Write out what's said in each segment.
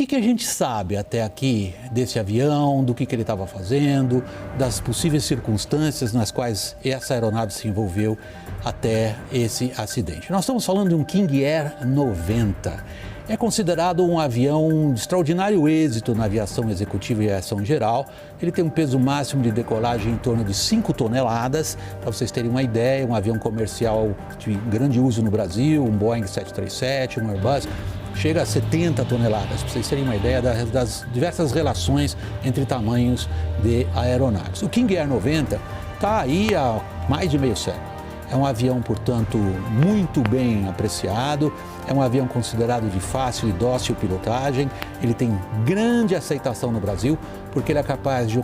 que a gente sabe até aqui desse avião, do que ele estava fazendo, das possíveis circunstâncias nas quais essa aeronave se envolveu até esse acidente? Nós estamos falando de um King Air 90. É considerado um avião de extraordinário êxito na aviação executiva e aviação geral. Ele tem um peso máximo de decolagem em torno de 5 toneladas. Para vocês terem uma ideia, um avião comercial de grande uso no Brasil, um Boeing 737, um Airbus, chega a 70 toneladas, para vocês terem uma ideia das diversas relações entre tamanhos de aeronaves. O King Air 90 está aí há mais de meio século. É um avião, portanto, muito bem apreciado, é um avião considerado de fácil e dócil pilotagem, ele tem grande aceitação no Brasil, porque ele é capaz de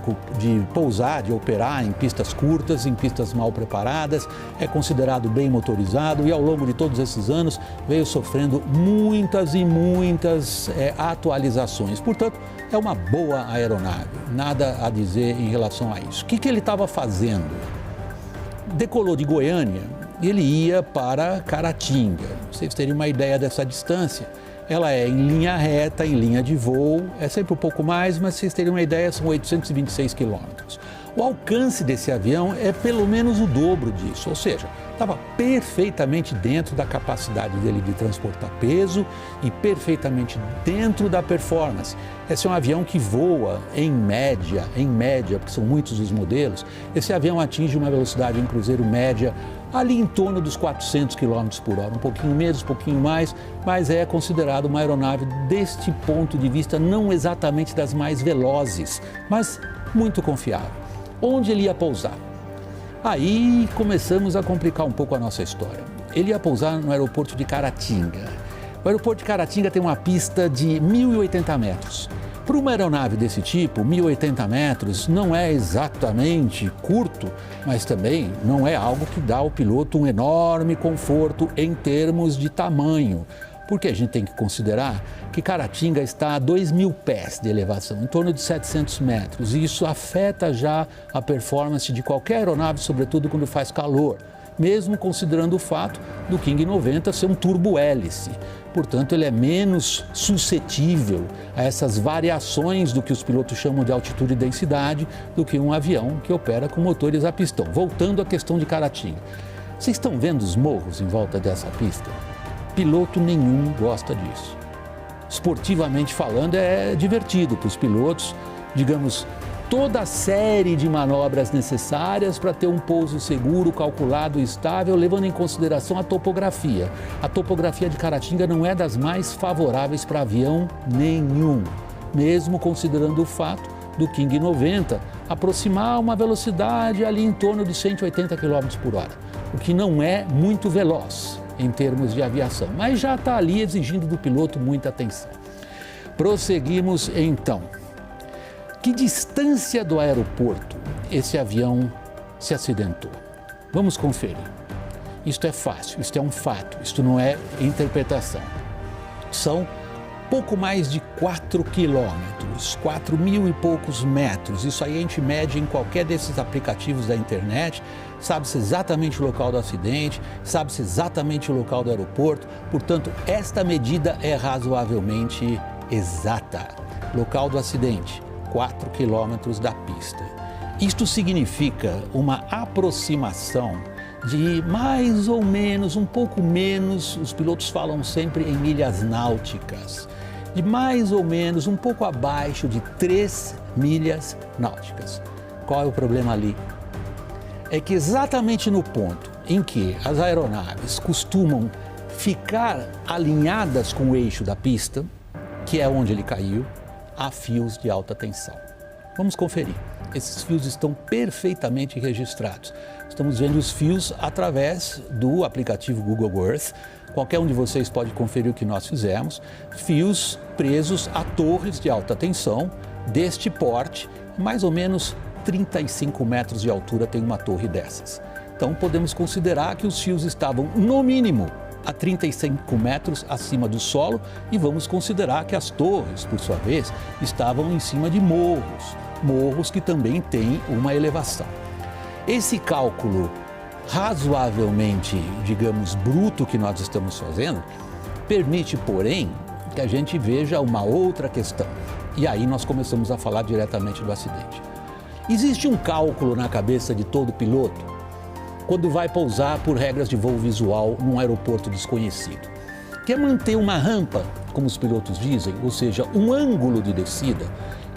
pousar, de operar em pistas curtas, em pistas mal preparadas, é considerado bem motorizado e ao longo de todos esses anos veio sofrendo muitas e muitas atualizações. Portanto, é uma boa aeronave, nada a dizer em relação a isso. O que ele estava fazendo? Decolou de Goiânia e ele ia para Caratinga. Pra vocês terem uma ideia dessa distância, ela é em linha reta, em linha de voo, é sempre um pouco mais, mas vocês terem uma ideia, são 826 quilômetros. O alcance desse avião é pelo menos o dobro disso, ou seja, estava perfeitamente dentro da capacidade dele de transportar peso e perfeitamente dentro da performance. Esse é um avião que voa em média, porque são muitos os modelos, esse avião atinge uma velocidade em cruzeiro média ali em torno dos 400 km por hora, um pouquinho menos, um pouquinho mais, mas é considerado uma aeronave deste ponto de vista não exatamente das mais velozes, mas muito confiável. Onde ele ia pousar? Aí começamos a complicar um pouco a nossa história. Ele ia pousar no aeroporto de Caratinga. O aeroporto de Caratinga tem uma pista de 1.080 metros. Para uma aeronave desse tipo, 1.080 metros não é exatamente curto, mas também não é algo que dá ao piloto um enorme conforto em termos de tamanho. Porque a gente tem que considerar que Caratinga está a 2.000 pés de elevação, em torno de 700 metros, e isso afeta já a performance de qualquer aeronave, sobretudo quando faz calor, mesmo considerando o fato do King 90 ser um turbo-hélice. Portanto, ele é menos suscetível a essas variações do que os pilotos chamam de altitude e densidade do que um avião que opera com motores a pistão. Voltando à questão de Caratinga, vocês estão vendo os morros em volta dessa pista? Piloto nenhum gosta disso. Esportivamente falando, é divertido para os pilotos, digamos, toda a série de manobras necessárias para ter um pouso seguro, calculado e estável, levando em consideração a topografia. A topografia de Caratinga não é das mais favoráveis para avião nenhum, mesmo considerando o fato do King 90 aproximar uma velocidade ali em torno de 180 km por hora, o que não é muito veloz em termos de aviação, mas já está ali exigindo do piloto muita atenção. Prosseguimos então. Que distância do aeroporto esse avião se acidentou? Vamos conferir. Isto é fácil, isto é um fato, isto não é interpretação. São pouco mais de 4 quilômetros, 4.000 e poucos metros. Isso aí a gente mede em qualquer desses aplicativos da internet, sabe-se exatamente o local do acidente, sabe-se exatamente o local do aeroporto, portanto, esta medida é razoavelmente exata. Local do acidente, 4 quilômetros da pista. Isto significa uma aproximação de mais ou menos, um pouco menos, os pilotos falam sempre em milhas náuticas, de mais ou menos, um pouco abaixo de 3 milhas náuticas. Qual é o problema ali? É que exatamente no ponto em que as aeronaves costumam ficar alinhadas com o eixo da pista, que é onde ele caiu, há fios de alta tensão. Vamos conferir. Esses fios estão perfeitamente registrados. Estamos vendo os fios através do aplicativo Google Earth. Qualquer um de vocês pode conferir o que nós fizemos. Fios presos a torres de alta tensão deste porte, mais ou menos 35 metros de altura tem uma torre dessas. Então podemos considerar que os fios estavam, no mínimo, a 35 metros acima do solo e vamos considerar que as torres, por sua vez, estavam em cima de morros que também têm uma elevação. Esse cálculo razoavelmente, digamos, bruto que nós estamos fazendo, permite, porém, que a gente veja uma outra questão. E aí nós começamos a falar diretamente do acidente. Existe um cálculo na cabeça de todo piloto quando vai pousar por regras de voo visual num aeroporto desconhecido, que é manter uma rampa, como os pilotos dizem, ou seja, um ângulo de descida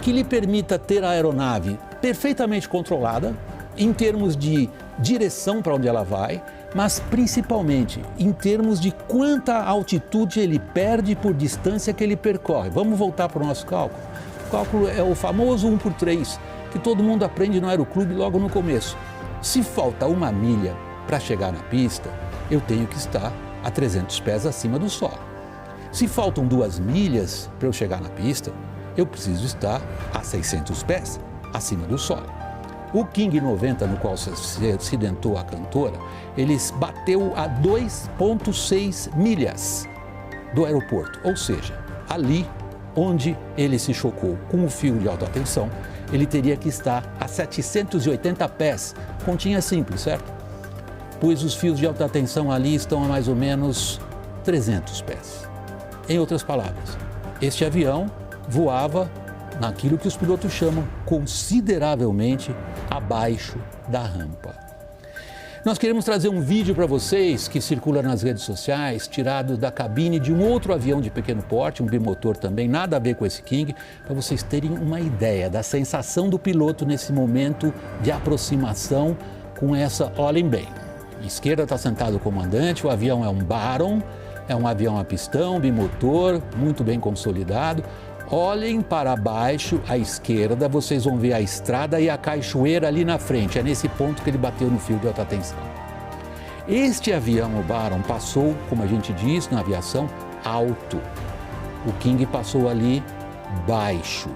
que lhe permita ter a aeronave perfeitamente controlada em termos de direção para onde ela vai, mas principalmente em termos de quanta altitude ele perde por distância que ele percorre. Vamos voltar para o nosso cálculo. O cálculo é o famoso 1/3, que todo mundo aprende no aeroclube logo no começo. Se falta 1 milha para chegar na pista, eu tenho que estar a 300 pés acima do solo. Se faltam 2 milhas para eu chegar na pista, eu preciso estar a 600 pés acima do solo. O King 90, no qual se acidentou a cantora, ele bateu a 2,6 milhas do aeroporto, ou seja, ali onde ele se chocou com o fio de alta tensão, ele teria que estar a 780 pés, continha simples, certo? Pois os fios de alta tensão ali estão a mais ou menos 300 pés. Em outras palavras, este avião voava naquilo que os pilotos chamam consideravelmente abaixo da rampa. Nós queremos trazer um vídeo para vocês que circula nas redes sociais, tirado da cabine de um outro avião de pequeno porte, um bimotor também, nada a ver com esse King, para vocês terem uma ideia da sensação do piloto nesse momento de aproximação com essa, olhem bem, à esquerda está sentado o comandante, o avião é um Baron, é um avião a pistão, bimotor, muito bem consolidado. Olhem para baixo à esquerda, vocês vão ver a estrada e a cachoeira ali na frente. É nesse ponto que ele bateu no fio de alta tensão. Este avião, o Baron, passou, como a gente diz na aviação, alto. O King passou ali baixo,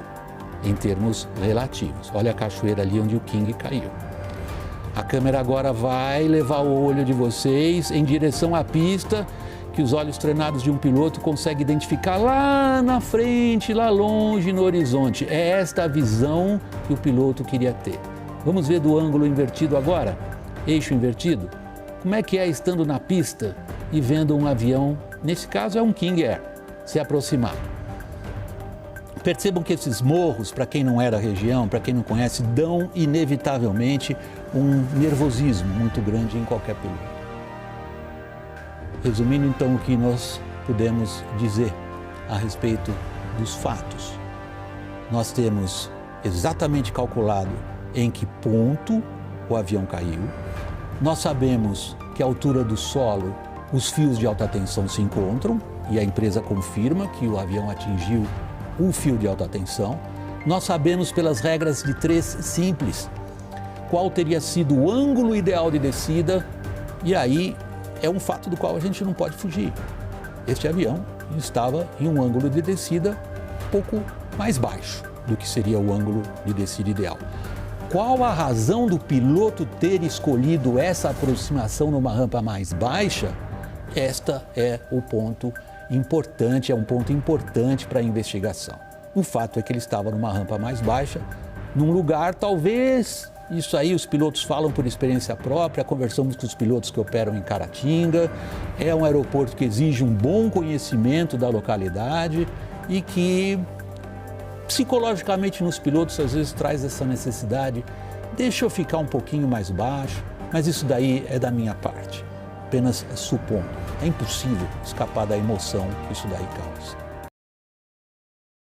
em termos relativos. Olha a cachoeira ali onde o King caiu. A câmera agora vai levar o olho de vocês em direção à pista, que os olhos treinados de um piloto conseguem identificar lá na frente, lá longe no horizonte. É esta a visão que o piloto queria ter. Vamos ver do ângulo invertido agora? Eixo invertido? Como é que é estando na pista e vendo um avião, nesse caso é um King Air, se aproximar? Percebam que esses morros, para quem não é da região, para quem não conhece, dão inevitavelmente um nervosismo muito grande em qualquer piloto. Resumindo então o que nós podemos dizer a respeito dos fatos, nós temos exatamente calculado em que ponto o avião caiu, nós sabemos que a altura do solo, os fios de alta tensão se encontram e a empresa confirma que o avião atingiu um fio de alta tensão, nós sabemos pelas regras de 3 simples qual teria sido o ângulo ideal de descida e aí é um fato do qual a gente não pode fugir. Este avião estava em um ângulo de descida pouco mais baixo do que seria o ângulo de descida ideal. Qual a razão do piloto ter escolhido essa aproximação numa rampa mais baixa? Esta é o ponto importante, é um ponto importante para a investigação. O fato é que ele estava numa rampa mais baixa, num lugar talvez... Isso aí os pilotos falam por experiência própria, conversamos com os pilotos que operam em Caratinga, é um aeroporto que exige um bom conhecimento da localidade e que psicologicamente nos pilotos às vezes traz essa necessidade, deixa eu ficar um pouquinho mais baixo, mas isso daí é da minha parte, apenas supondo, é impossível escapar da emoção que isso daí causa.